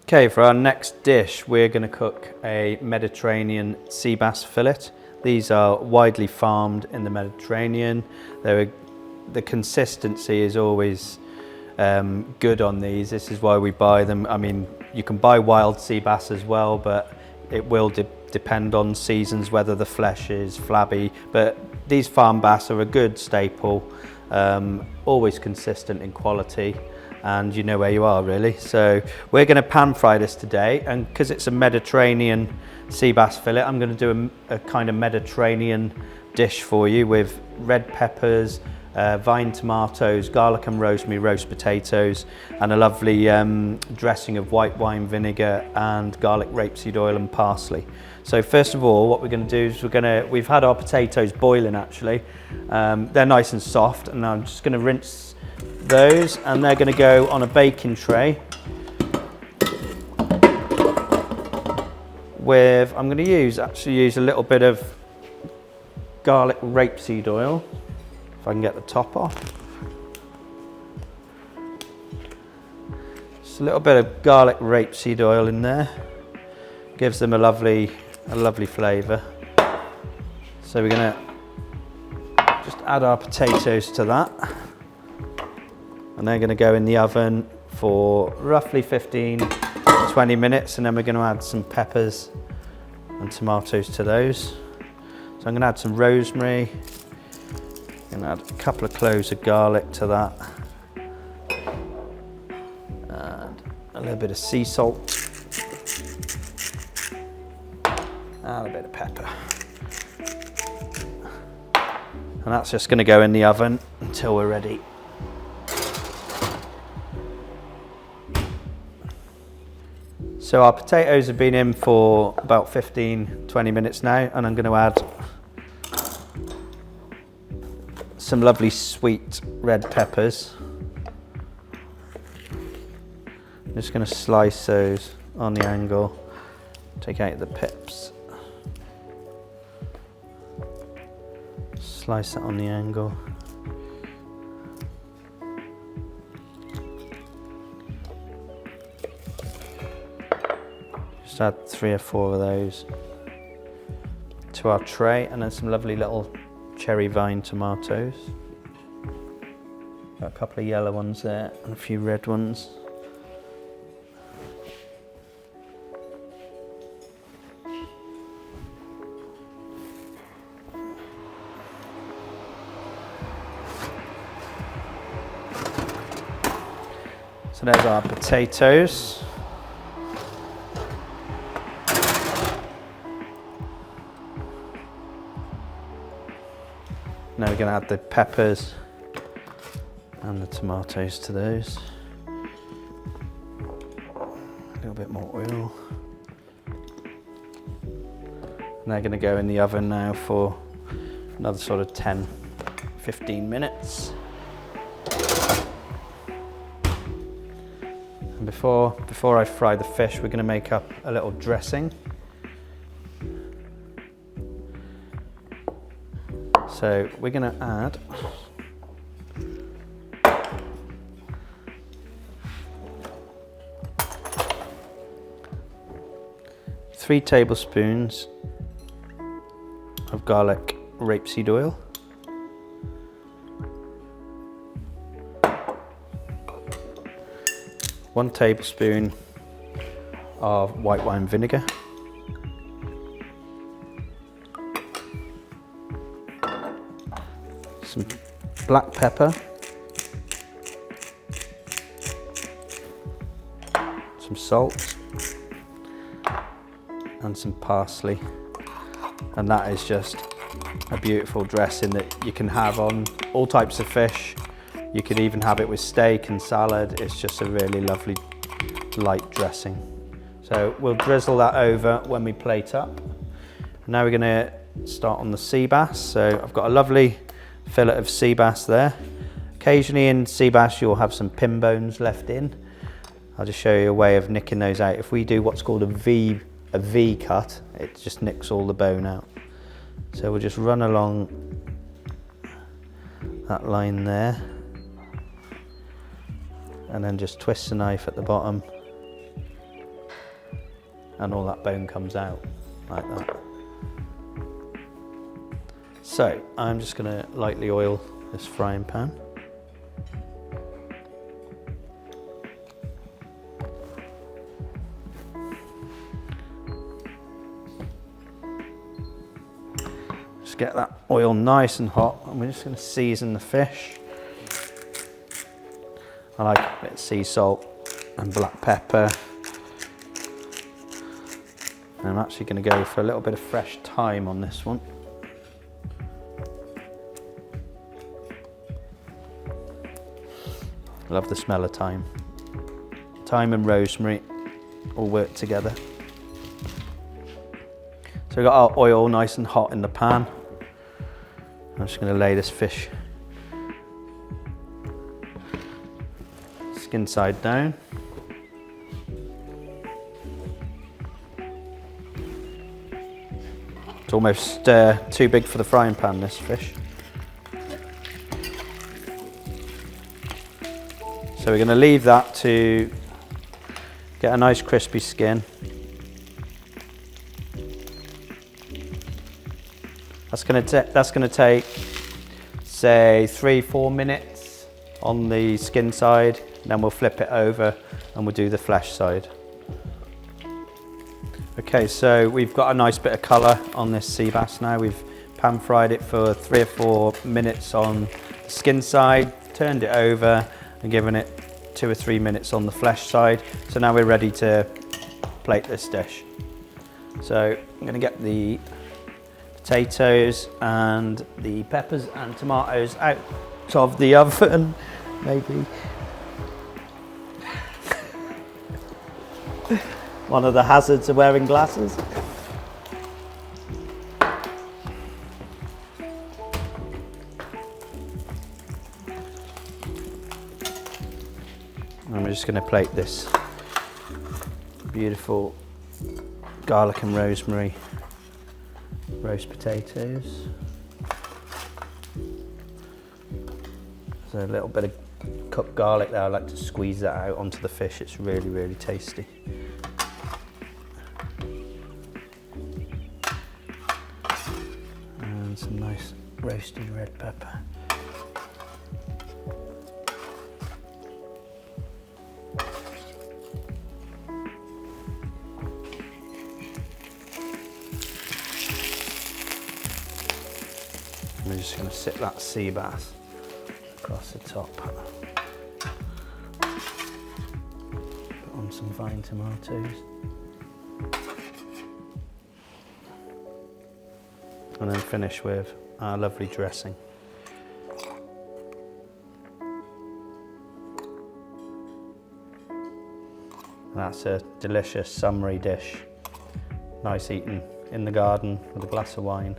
Okay, for our next dish, we're going to cook a Mediterranean sea bass fillet. These are widely farmed in the Mediterranean. The consistency is always good on these. This is why we buy them. I mean, you can buy wild sea bass as well, but it will depend on seasons whether the flesh is flabby. But these farm bass are a good staple, always consistent in quality, and you know where you are really. So we're going to pan fry this today, and because it's a Mediterranean sea bass fillet, I'm going to do a kind of Mediterranean dish for you with red peppers, vine tomatoes, garlic and rosemary roast potatoes, and a lovely dressing of white wine vinegar and garlic, rapeseed oil and parsley. So first of all, what we're going to do is we've had our potatoes boiling actually. They're nice and soft, and I'm just going to rinse those, and they're going to go on a baking tray with, I'm going to actually use a little bit of garlic rapeseed oil, if I can get the top off. Just a little bit of garlic rapeseed oil in there, gives them a lovely flavour. So we're going to just add our potatoes to that, and they're going to go in the oven for roughly 15-20 minutes, and then we're going to add some peppers and tomatoes to those. So I'm going to add some rosemary, and add a couple of cloves of garlic to that, and a little bit of sea salt, and a bit of pepper. And that's just going to go in the oven until we're ready. So our potatoes have been in for about 15-20 minutes now, and I'm going to add some lovely sweet red peppers. I'm just going to slice those on the angle, take out the pips. Slice it on the angle. Just add 3 or 4 of those to our tray, and then some lovely little cherry vine tomatoes. Got a couple of yellow ones there and a few red ones. So there's our potatoes. Now we're going to add the peppers and the tomatoes to those. A little bit more oil. And they're going to go in the oven now for another sort of 10-15 minutes. And before I fry the fish, we're going to make up a little dressing. So we're going to add three tablespoons of garlic rapeseed oil, 1 tablespoon of white wine vinegar, some black pepper, some salt, and some parsley. And that is just a beautiful dressing that you can have on all types of fish. You could even have it with steak and salad. It's just a really lovely light dressing. So we'll drizzle that over when we plate up. Now we're going to start on the sea bass. So I've got a lovely fillet of sea bass there. Occasionally in sea bass you'll have some pin bones left in. I'll just show you a way of nicking those out. If we do what's called a V cut, it just nicks all the bone out. So we'll just run along that line there, and then just twist the knife at the bottom and all that bone comes out like that. So I'm just going to lightly oil this frying pan. Just get that oil nice and hot, and we're just going to season the fish. I like a bit of sea salt and black pepper. And I'm actually going to go for a little bit of fresh thyme on this one. Love the smell of thyme. Thyme and rosemary all work together. So we've got our oil nice and hot in the pan. I'm just going to lay this fish skin side down. It's almost too big for the frying pan, this fish. So we're going to leave that to get a nice crispy skin. That's going to take, say, 3-4 minutes on the skin side. Then we'll flip it over and we'll do the flesh side. Okay, so we've got a nice bit of colour on this sea bass now. We've pan fried it for 3 or 4 minutes on the skin side, turned it over and given it 2 or 3 minutes on the flesh side. So now we're ready to plate this dish. So I'm going to get the potatoes and the peppers and tomatoes out of the oven, maybe. One of the hazards of wearing glasses. And we're just going to plate this beautiful garlic and rosemary roast potatoes. There's a little bit of cooked garlic there. I like to squeeze that out onto the fish. It's really, really tasty. And some nice roasted red pepper. We're just going to sit that sea bass across the top. Put on some vine tomatoes. And then finish with our lovely dressing. And that's a delicious summery dish. Nice eating in the garden with a glass of wine.